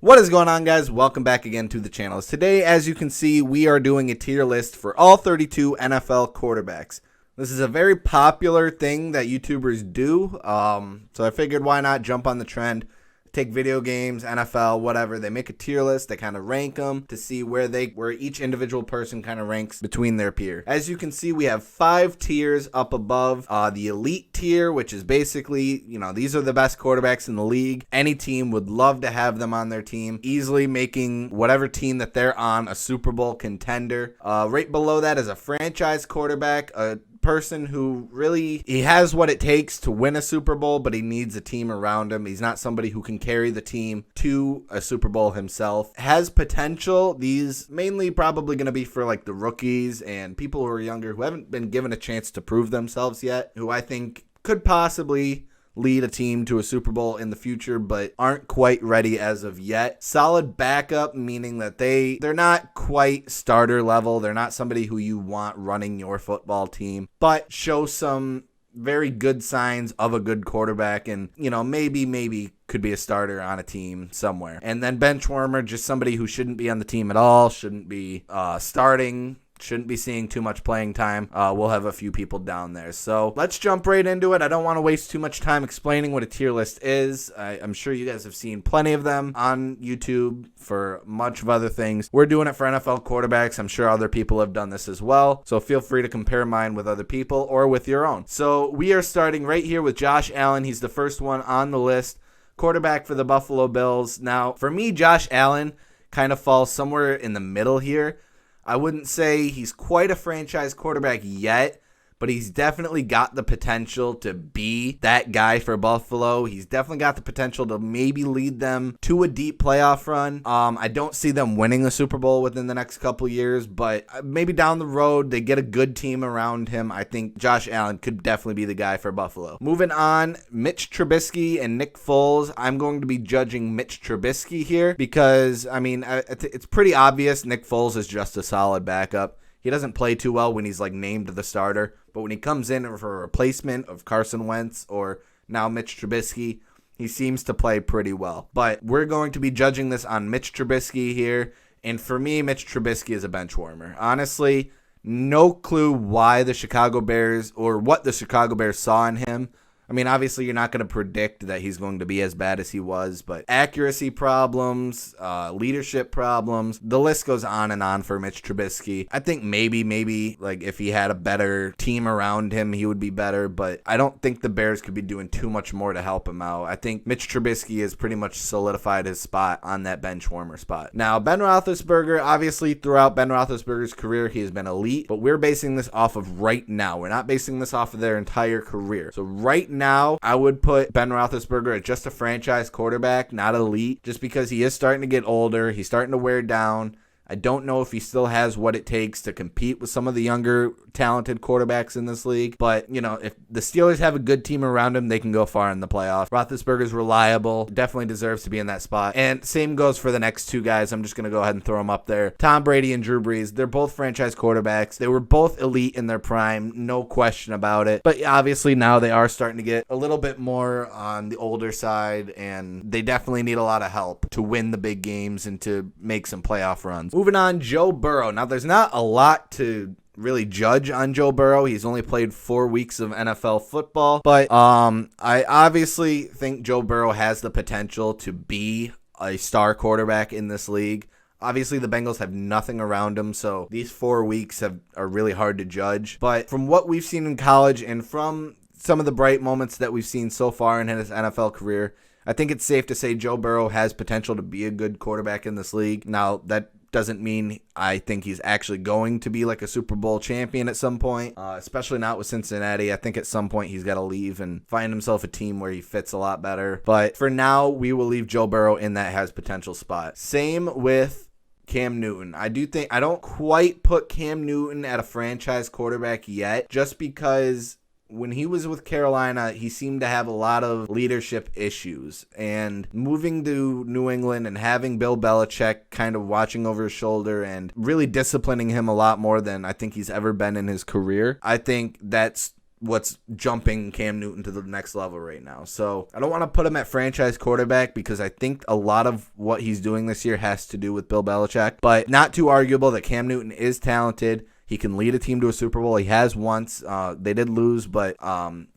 What is going on, guys? Welcome back again to the channel. Today, as you can see, we are doing a tier list for all 32 NFL quarterbacks. This is a very popular thing that YouTubers do, so I figured why not jump on the trend. Take video games, NFL, whatever. They make a tier list. They kind of rank them to see where each individual person kind of ranks between their peer. As you can see, we have 5 tiers up above. The elite tier, which is basically, these are the best quarterbacks in the league. Any team would love to have them on their team, easily making whatever team that they're on a Super Bowl contender. Right below that is a franchise quarterback, a person who he has what it takes to win a Super Bowl, but he needs a team around him. He's not somebody who can carry the team to a Super Bowl himself. Has potential. These mainly probably going to be for like the rookies and people who are younger who haven't been given a chance to prove themselves yet, who I think could possibly lead a team to a Super Bowl in the future, but aren't quite ready as of yet. Solid backup, meaning that they're not quite starter level. They're not somebody who you want running your football team, but show some very good signs of a good quarterback and, maybe could be a starter on a team somewhere. And then bench warmer, just somebody who shouldn't be on the team at all, shouldn't be starting, shouldn't be seeing too much playing time. We'll have a few people down there. So let's jump right into it. I don't want to waste too much time explaining what a tier list is. I'm sure you guys have seen plenty of them on YouTube for much of other things. We're doing it for NFL quarterbacks. I'm sure other people have done this as well. So feel free to compare mine with other people or with your own. So we are starting right here with Josh Allen. He's the first one on the list. Quarterback for the Buffalo Bills. Now, for me, Josh Allen kind of falls somewhere in the middle here. I wouldn't say he's quite a franchise quarterback yet, but he's definitely got the potential to be that guy for Buffalo. He's definitely got the potential to maybe lead them to a deep playoff run. I don't see them winning a Super Bowl within the next couple years, but maybe down the road they get a good team around him. I think Josh Allen could definitely be the guy for Buffalo. Moving on, Mitch Trubisky and Nick Foles. I'm going to be judging Mitch Trubisky here because, it's pretty obvious Nick Foles is just a solid backup. He doesn't play too well when he's named the starter, but when he comes in for a replacement of Carson Wentz or now Mitch Trubisky, he seems to play pretty well. But we're going to be judging this on Mitch Trubisky here, and for me, Mitch Trubisky is a bench warmer. Honestly, no clue why the Chicago Bears or what the Chicago Bears saw in him. Obviously, you're not going to predict that he's going to be as bad as he was, but accuracy problems, leadership problems, the list goes on and on for Mitch Trubisky. I think maybe, if he had a better team around him, he would be better, but I don't think the Bears could be doing too much more to help him out. I think Mitch Trubisky has pretty much solidified his spot on that bench warmer spot. Now, Ben Roethlisberger, obviously, throughout Ben Roethlisberger's career, he has been elite, but we're basing this off of right now. We're not basing this off of their entire career. So right now, I would put Ben Roethlisberger at just a franchise quarterback, not elite, just because he is starting to get older. He's starting to wear down. I don't know if he still has what it takes to compete with some of the younger, talented quarterbacks in this league. But, if the Steelers have a good team around him, they can go far in the playoffs. Roethlisberger's reliable, definitely deserves to be in that spot. And same goes for the next two guys. I'm just going to go ahead and throw them up there. Tom Brady and Drew Brees, they're both franchise quarterbacks. They were both elite in their prime, no question about it. But obviously now they are starting to get a little bit more on the older side, and they definitely need a lot of help to win the big games and to make some playoff runs. Moving on, Joe Burrow. Now, there's not a lot to really judge on Joe Burrow. He's only played 4 weeks of NFL football, but I obviously think Joe Burrow has the potential to be a star quarterback in this league. Obviously, the Bengals have nothing around him, so these 4 weeks are really hard to judge. But from what we've seen in college and from some of the bright moments that we've seen so far in his NFL career, I think it's safe to say Joe Burrow has potential to be a good quarterback in this league. Now, that doesn't mean I think he's actually going to be like a Super Bowl champion at some point, especially not with Cincinnati. I think at some point he's got to leave and find himself a team where he fits a lot better. But for now, we will leave Joe Burrow in that has potential spot. Same with Cam Newton. I don't quite put Cam Newton at a franchise quarterback yet, just because when he was with Carolina, he seemed to have a lot of leadership issues. And moving to New England and having Bill Belichick kind of watching over his shoulder and really disciplining him a lot more than I think he's ever been in his career, I think that's what's jumping Cam Newton to the next level right now. So I don't want to put him at franchise quarterback because I think a lot of what he's doing this year has to do with Bill Belichick. But not too arguable that Cam Newton is talented. He can lead a team to a Super Bowl. He has once. They did lose, but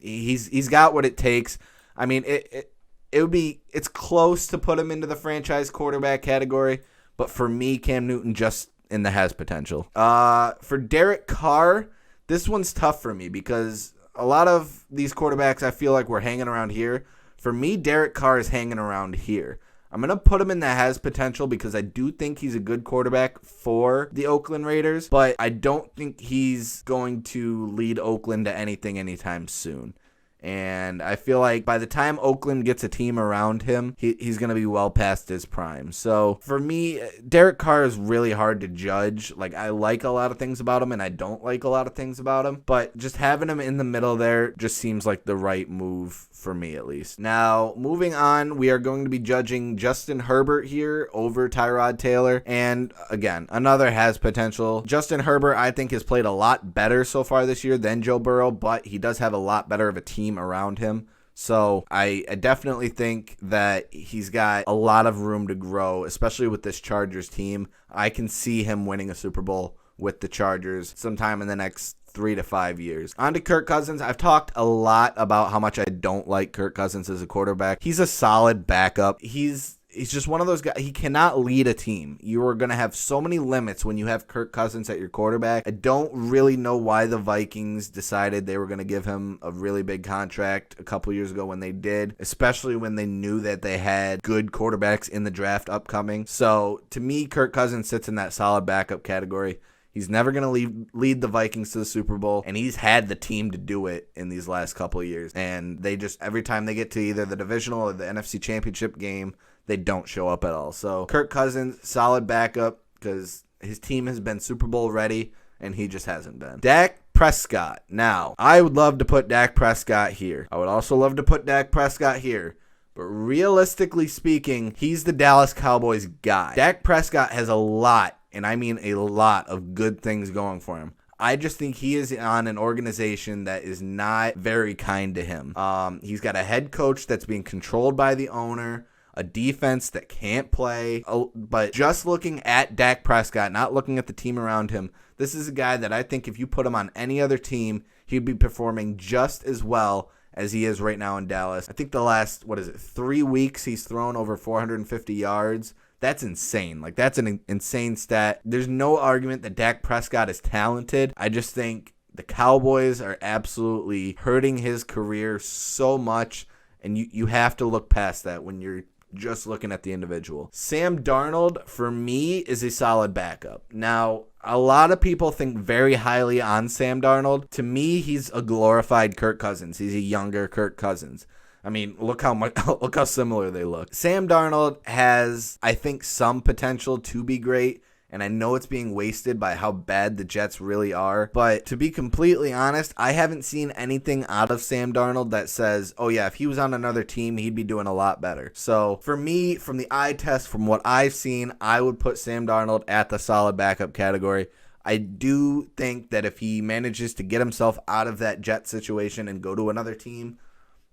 he's got what it takes. I mean, it's close to put him into the franchise quarterback category, but for me, Cam Newton just in the has potential. For Derek Carr, this one's tough for me because a lot of these quarterbacks I feel like we're hanging around here. For me, Derek Carr is hanging around here. I'm going to put him in the has potential because I do think he's a good quarterback for the Oakland Raiders, but I don't think he's going to lead Oakland to anything anytime soon. And I feel like by the time Oakland gets a team around him, he's going to be well past his prime. So for me, Derek Carr is really hard to judge. Like, I like a lot of things about him, and I don't like a lot of things about him. But just having him in the middle there just seems like the right move for me, at least. Now, moving on, we are going to be judging Justin Herbert here over Tyrod Taylor. And again, another has potential. Justin Herbert, I think, has played a lot better so far this year than Joe Burrow, but he does have a lot better of a team around him. So I definitely think that he's got a lot of room to grow, especially with this Chargers team. I can see him winning a Super Bowl with the Chargers sometime in the next 3 to 5 years. On to Kirk Cousins. I've talked a lot about how much I don't like Kirk Cousins as a quarterback. He's a solid backup. He's just one of those guys. He cannot lead a team. You are going to have so many limits when you have Kirk Cousins at your quarterback. I don't really know why the Vikings decided they were going to give him a really big contract a couple years ago when they did, especially when they knew that they had good quarterbacks in the draft upcoming. So to me, Kirk Cousins sits in that solid backup category. He's never going to lead the Vikings to the Super Bowl, and he's had the team to do it in these last couple of years. And they just, every time they get to either the divisional or the NFC Championship game, they don't show up at all. So Kirk Cousins, solid backup because his team has been Super Bowl ready, and he just hasn't been. Dak Prescott. Now, I would love to put Dak Prescott here. I would also love to put Dak Prescott here. But realistically speaking, he's the Dallas Cowboys guy. Dak Prescott has a lot, and I mean a lot, of good things going for him. I just think he is on an organization that is not very kind to him. He's got a head coach that's being controlled by the owner, a defense that can't play. But just looking at Dak Prescott, not looking at the team around him, this is a guy that I think if you put him on any other team, he'd be performing just as well as he is right now in Dallas. I think the last, 3 weeks he's thrown over 450 yards. That's insane. Like, that's an insane stat. There's no argument that Dak Prescott is talented. I just think the Cowboys are absolutely hurting his career so much, and you have to look past that when you're just looking at the individual. Sam Darnold, for me, is a solid backup. Now, a lot of people think very highly on Sam Darnold. To me, he's a glorified Kirk Cousins. He's a younger Kirk Cousins. I mean, look how similar they look. Sam Darnold has, I think, some potential to be great, and I know it's being wasted by how bad the Jets really are. But to be completely honest, I haven't seen anything out of Sam Darnold that says, oh yeah, if he was on another team, he'd be doing a lot better. So for me, from the eye test, from what I've seen, I would put Sam Darnold at the solid backup category. I do think that if he manages to get himself out of that Jet situation and go to another team,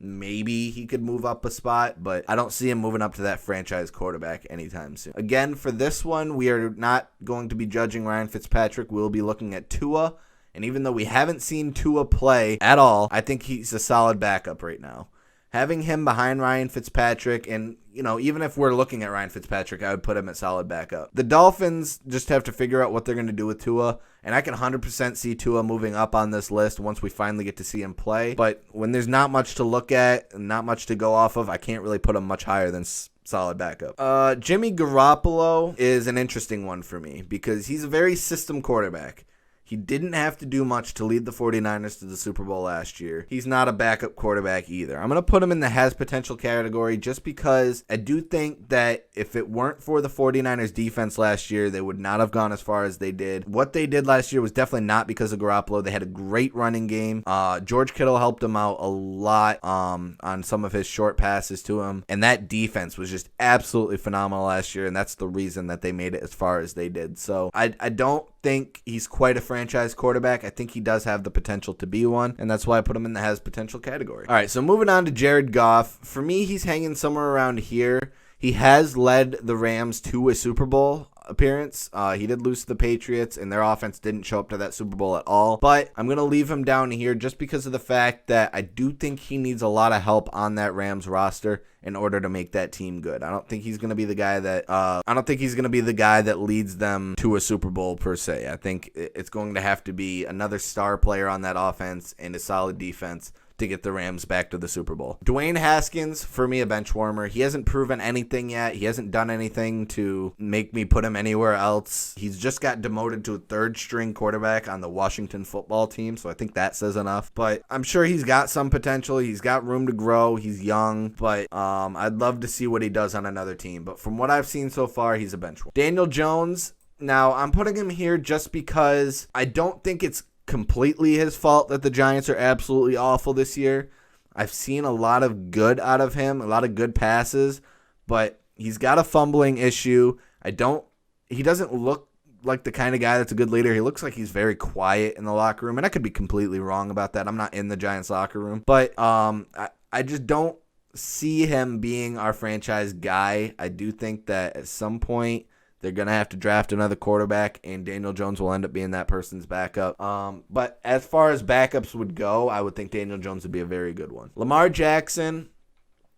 maybe he could move up a spot, but I don't see him moving up to that franchise quarterback anytime soon. Again, for this one, we are not going to be judging Ryan Fitzpatrick. We'll be looking at Tua, and even though we haven't seen Tua play at all, I think he's a solid backup right now. Having him behind Ryan Fitzpatrick, and even if we're looking at Ryan Fitzpatrick, I would put him at solid backup. The Dolphins just have to figure out what they're going to do with Tua, and I can 100% see Tua moving up on this list once we finally get to see him play. But when there's not much to look at and not much to go off of, I can't really put him much higher than solid backup. Jimmy Garoppolo is an interesting one for me because he's a very system quarterback. He didn't have to do much to lead the 49ers to the Super Bowl last year. He's not a backup quarterback either. I'm going to put him in the has potential category just because I do think that if it weren't for the 49ers defense last year, they would not have gone as far as they did. What they did last year was definitely not because of Garoppolo. They had a great running game. George Kittle helped him out a lot on some of his short passes to him. And that defense was just absolutely phenomenal last year, and that's the reason that they made it as far as they did. So I don't think he's quite a franchise franchise quarterback. I think he does have the potential to be one, and that's why I put him in the has potential category. All right, so moving on to Jared Goff. For me, he's hanging somewhere around here. He has led the Rams to a Super Bowl appearance. He did lose to the Patriots, and their offense didn't show up to that Super Bowl at all. But I'm going to leave him down here just because of the fact that I do think he needs a lot of help on that Rams roster in order to make that team good. I don't think he's going to be the guy that leads them to a Super Bowl per se. I think it's going to have to be another star player on that offense and a solid defense to get the Rams back to the Super Bowl. Dwayne Haskins, for me, a bench warmer. He hasn't proven anything yet. He hasn't done anything to make me put him anywhere else. He's just got demoted to a third-string quarterback on the Washington football team, so I think that says enough. But I'm sure he's got some potential. He's got room to grow. He's young, but I'd love to see what he does on another team. But from what I've seen so far, he's a bench warmer. Daniel Jones, now I'm putting him here just because I don't think it's completely his fault that the Giants are absolutely awful this year. I've seen a lot of good out of him, a lot of good passes, but he's got a fumbling issue. He doesn't look like the kind of guy that's a good leader. He looks like he's very quiet in the locker room, and I could be completely wrong about that. I'm not in the Giants locker room, but I just don't see him being our franchise guy. I do think that at some point they're going to have to draft another quarterback, and Daniel Jones will end up being that person's backup. But as far as backups would go, I would think Daniel Jones would be a very good one. Lamar Jackson.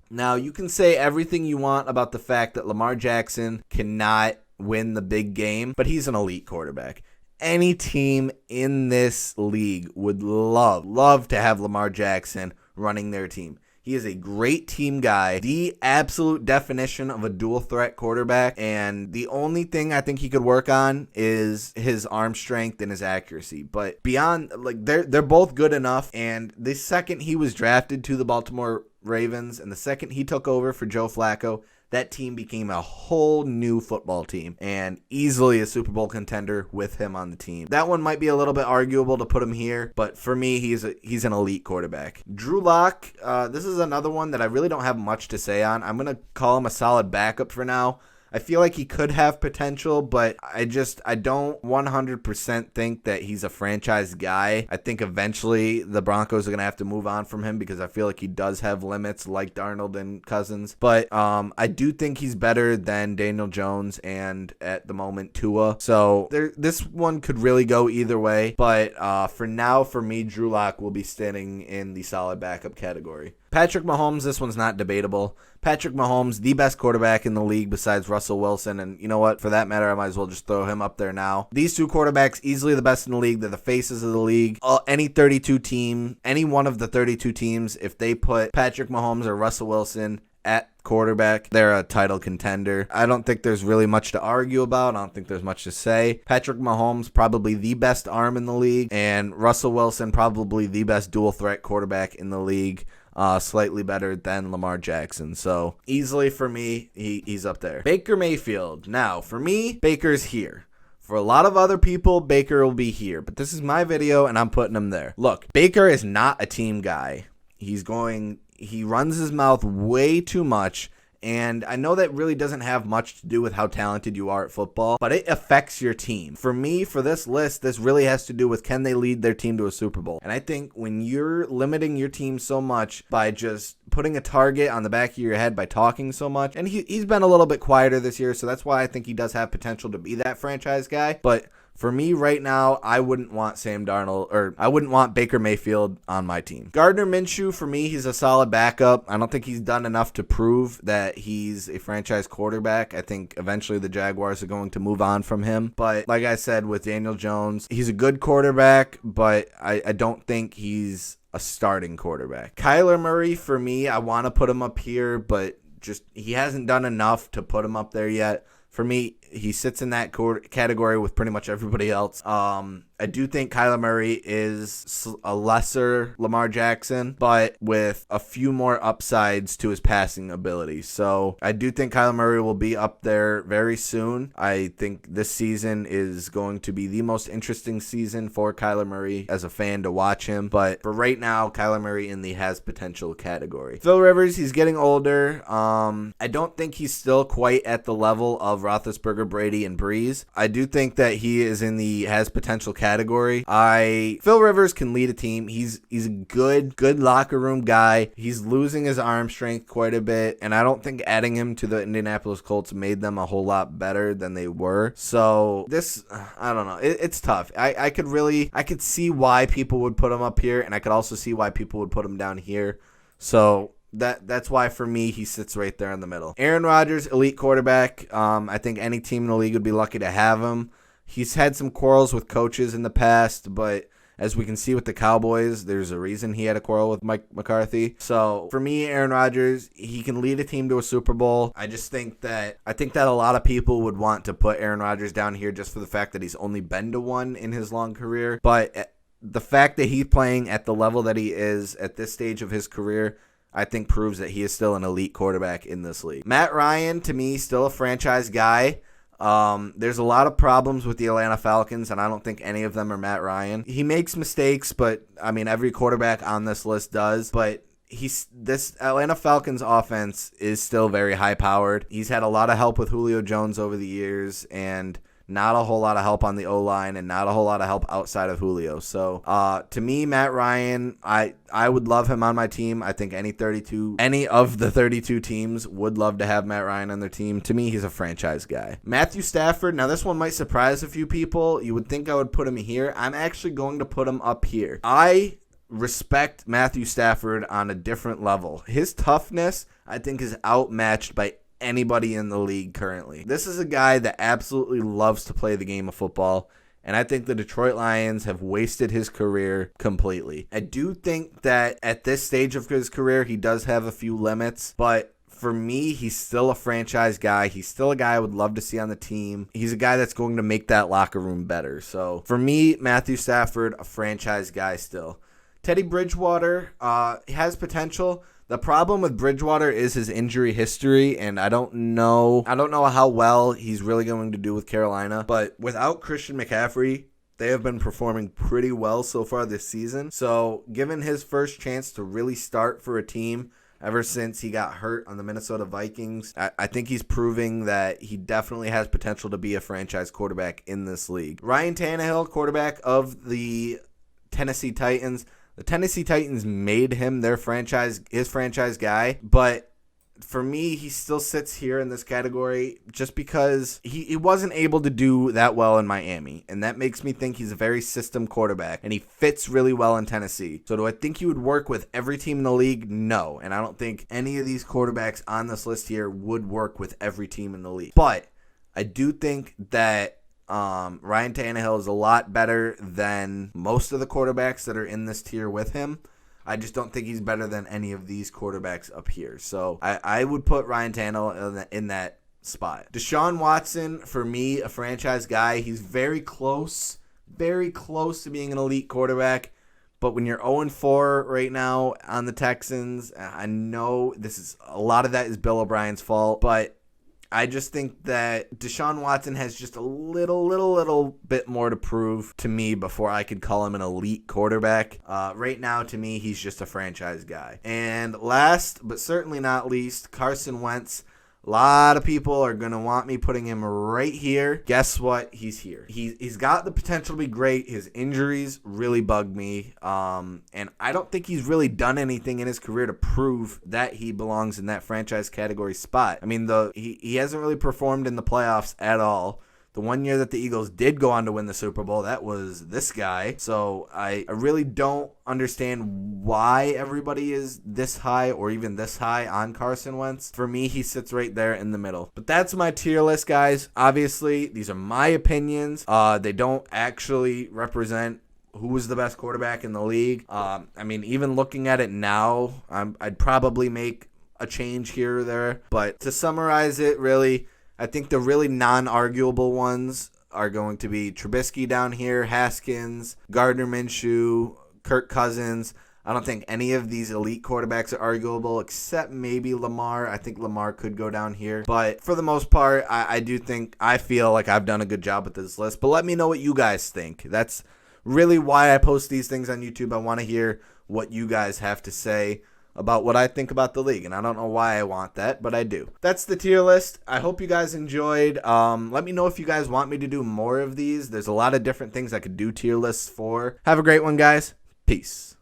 Now, you can say everything you want about the fact that Lamar Jackson cannot win the big game, but he's an elite quarterback. Any team in this league would love to have Lamar Jackson running their team. He is a great team guy, the absolute definition of a dual threat quarterback, and the only thing I think he could work on is his arm strength and his accuracy. But beyond, they're both good enough, and the second he was drafted to the Baltimore Ravens and the second he took over for Joe Flacco, that team became a whole new football team and easily a Super Bowl contender with him on the team. That one might be a little bit arguable to put him here, but for me, he's an elite quarterback. Drew Lock, this is another one that I really don't have much to say on. I'm going to call him a solid backup for now. I feel like he could have potential, but I don't 100% think that he's a franchise guy. I think eventually the Broncos are going to have to move on from him because I feel like he does have limits like Darnold and Cousins. But I do think he's better than Daniel Jones and, at the moment, Tua. So this one could really go either way. But for now, for me, Drew Lock will be standing in the solid backup category. Patrick Mahomes, this one's not debatable. Patrick Mahomes, the best quarterback in the league besides Russell Wilson. And you know what? For that matter, I might as well just throw him up there now. These two quarterbacks, easily the best in the league. They're the faces of the league. Any one of the 32 teams, if they put Patrick Mahomes or Russell Wilson at quarterback, they're a title contender. I don't think there's really much to argue about. I don't think there's much to say. Patrick Mahomes, probably the best arm in the league, and Russell Wilson, probably the best dual threat quarterback in the league. Slightly better than Lamar Jackson. So easily for me, he's up there. Baker Mayfield. Now, for me, Baker's here. For a lot of other people, Baker will be here. But this is my video, and I'm putting him there. Look, Baker is not a team guy. He runs his mouth way too much. And I know that really doesn't have much to do with how talented you are at football, but it affects your team. For me, for this list, this really has to do with can they lead their team to a Super Bowl. And I think when you're limiting your team so much by just putting a target on the back of your head by talking so much, and he's been a little bit quieter this year, so that's why I think he does have potential to be that franchise guy. But for me right now, I wouldn't want Sam Darnold, or I wouldn't want Baker Mayfield on my team. Gardner Minshew, for me, he's a solid backup. I don't think he's done enough to prove that he's a franchise quarterback. I think eventually the Jaguars are going to move on from him. But like I said, with Daniel Jones, he's a good quarterback, but I don't think he's a starting quarterback. Kyler Murray, for me, I want to put him up here, but just he hasn't done enough to put him up there yet. For me, he sits in that category with pretty much everybody else. I do think Kyler Murray is a lesser Lamar Jackson, but with a few more upsides to his passing ability. So I do think Kyler Murray will be up there very soon. I think this season is going to be the most interesting season for Kyler Murray as a fan to watch him. But for right now, Kyler Murray in the has potential category. Phil Rivers, he's getting older. I don't think he's still quite at the level of Roethlisberger, Brady, and Breeze. I do think that he is in the has potential category category. Phil Rivers can lead a team. He's a good locker room guy. He's losing his arm strength quite a bit, and I don't think adding him to the Indianapolis Colts made them a whole lot better than they were. So this, I don't know. It's tough. I could see why people would put him up here, and I could also see why people would put him down here. So that's why for me he sits right there in the middle. Aaron Rodgers, elite quarterback. I think any team in the league would be lucky to have him. He's had some quarrels with coaches in the past, but as we can see with the Cowboys, there's a reason he had a quarrel with Mike McCarthy. So for me, Aaron Rodgers, he can lead a team to a Super Bowl. I think that a lot of people would want to put Aaron Rodgers down here just for the fact that he's only been to one in his long career. But the fact that he's playing at the level that he is at this stage of his career, I think proves that he is still an elite quarterback in this league. Matt Ryan, to me, still a franchise guy. There's a lot of problems with the Atlanta Falcons, and I don't think any of them are Matt Ryan. He makes mistakes, but I mean, every quarterback on this list does. But this Atlanta Falcons offense is still very high powered. He's had a lot of help with Julio Jones over the years, and not a whole lot of help on the O-line, and not a whole lot of help outside of Julio. So, to me, Matt Ryan, I would love him on my team. I think any of the 32 teams would love to have Matt Ryan on their team. To me, he's a franchise guy. Matthew Stafford, now this one might surprise a few people. You would think I would put him here. I'm actually going to put him up here. I respect Matthew Stafford on a different level. His toughness, I think, is outmatched by anybody in the league currently. This is a guy that absolutely loves to play the game of football, and I think the Detroit Lions have wasted his career completely. I do think that at this stage of his career, he does have a few limits, but for me, he's still a franchise guy. He's still a guy I would love to see on the team. He's a guy that's going to make that locker room better. So for me, Matthew Stafford, a franchise guy still. Teddy Bridgewater has potential. The problem with Bridgewater is his injury history, and I don't know how well he's really going to do with Carolina. But without Christian McCaffrey, they have been performing pretty well so far this season. So given his first chance to really start for a team ever since he got hurt on the Minnesota Vikings, I think he's proving that he definitely has potential to be a franchise quarterback in this league. Ryan Tannehill, quarterback of the Tennessee Titans. The Tennessee Titans made him his franchise guy, but for me, he still sits here in this category just because he wasn't able to do that well in Miami, and that makes me think he's a very system quarterback, and he fits really well in Tennessee. So do I think he would work with every team in the league? No, and I don't think any of these quarterbacks on this list here would work with every team in the league. But I do think that Ryan Tannehill is a lot better than most of the quarterbacks that are in this tier with him. I just don't think he's better than any of these quarterbacks up here. So I would put Ryan Tannehill in that spot. Deshaun Watson, for me, a franchise guy. He's very close to being an elite quarterback. But when you're 0-4 right now on the Texans, I know a lot of that is Bill O'Brien's fault, but I just think that Deshaun Watson has just a little bit more to prove to me before I could call him an elite quarterback. Right now, to me, he's just a franchise guy. And last, but certainly not least, Carson Wentz. A lot of people are going to want me putting him right here. Guess what? He's here. He's got the potential to be great. His injuries really bug me. And I don't think he's really done anything in his career to prove that he belongs in that franchise category spot. I mean, he hasn't really performed in the playoffs at all. The one year that the Eagles did go on to win the Super Bowl, that was this guy. So I really don't understand why everybody is this high or even this high on Carson Wentz. For me, he sits right there in the middle. But that's my tier list, guys. Obviously, these are my opinions. They don't actually represent who is the best quarterback in the league. I mean, even looking at it now, I'd probably make a change here or there. But to summarize it, really, I think the really non-arguable ones are going to be Trubisky down here, Haskins, Gardner Minshew, Kirk Cousins. I don't think any of these elite quarterbacks are arguable except maybe Lamar. I think Lamar could go down here. But for the most part, I feel like I've done a good job with this list. But let me know what you guys think. That's really why I post these things on YouTube. I want to hear what you guys have to say. about what I think about the league, and I don't know why I want that, but I do. That's the tier list. I hope you guys enjoyed. Let me know if you guys want me to do more of these. There's a lot of different things I could do tier lists for. Have a great one, guys. Peace.